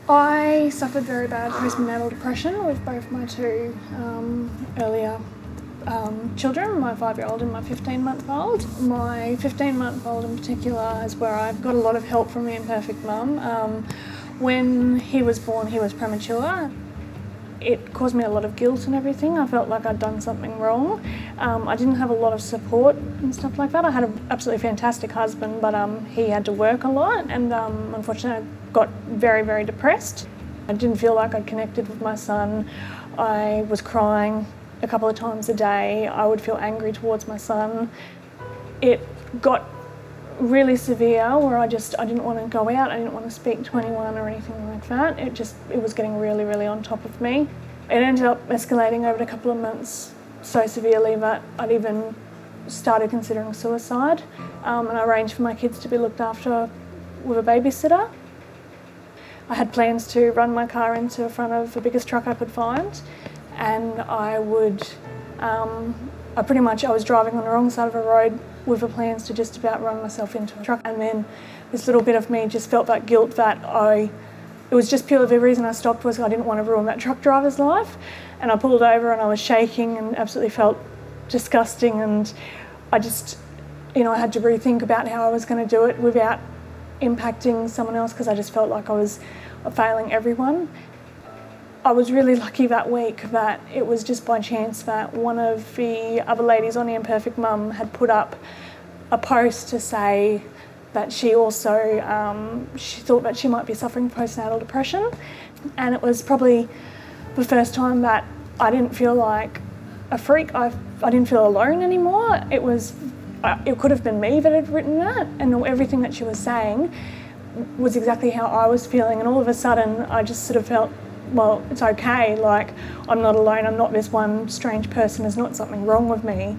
I suffered very bad postnatal depression with both my two earlier children, my 5-year-old and my 15-month-old. My 15-month-old in particular is where I got a lot of help from the Imperfect Mum. When he was born, he was premature. It caused me a lot of guilt and everything. I felt like I'd done something wrong. I didn't have a lot of support and stuff like that. I had an absolutely fantastic husband, but he had to work a lot, and unfortunately I got very, very depressed. I didn't feel like I'd connected with my son. I was crying a couple of times a day. I would feel angry towards my son. It got really severe where I didn't want to go out, I didn't want to speak to anyone or anything like that. It was getting really, really on top of me. It ended up escalating over a couple of months so severely that I'd even started considering suicide, and I arranged for my kids to be looked after with a babysitter. I had plans to run my car into the front of the biggest truck I could find, and I was driving on the wrong side of a road with the plans to just about run myself into a truck. And then this little bit of me just felt that guilt that it was just purely the reason I stopped was I didn't want to ruin that truck driver's life. And I pulled over and I was shaking and absolutely felt disgusting, and I just, I had to rethink about how I was going to do it without impacting someone else, because I just felt like I was failing everyone. I was really lucky that week that it was just by chance that one of the other ladies on the Imperfect Mum had put up a post to say that she also, she thought that she might be suffering postnatal depression, and it was probably the first time that I didn't feel like a freak. I didn't feel alone anymore. It could have been me that had written that, and everything that she was saying was exactly how I was feeling, and all of a sudden I just sort of felt, well, it's okay, like I'm not alone, I'm not this one strange person, there's not something wrong with me.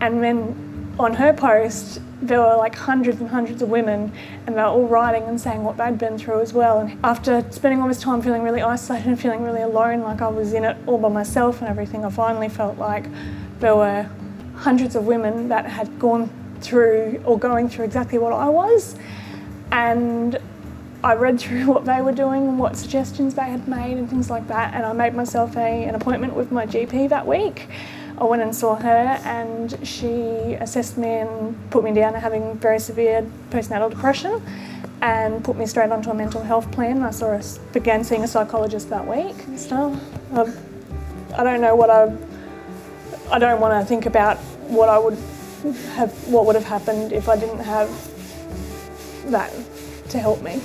And then on her post there were like hundreds and hundreds of women, and they were all writing and saying what they'd been through as well. And after spending all this time feeling really isolated and feeling really alone, like I was in it all by myself and everything, I finally felt like there were hundreds of women that had gone through or going through exactly what I was. And I read through what they were doing, what suggestions they had made and things like that, and I made myself an appointment with my GP that week. I went and saw her, and she assessed me and put me down as having very severe postnatal depression and put me straight onto a mental health plan. I began seeing a psychologist that week. So I don't know I don't want to think about what would have happened if I didn't have that to help me.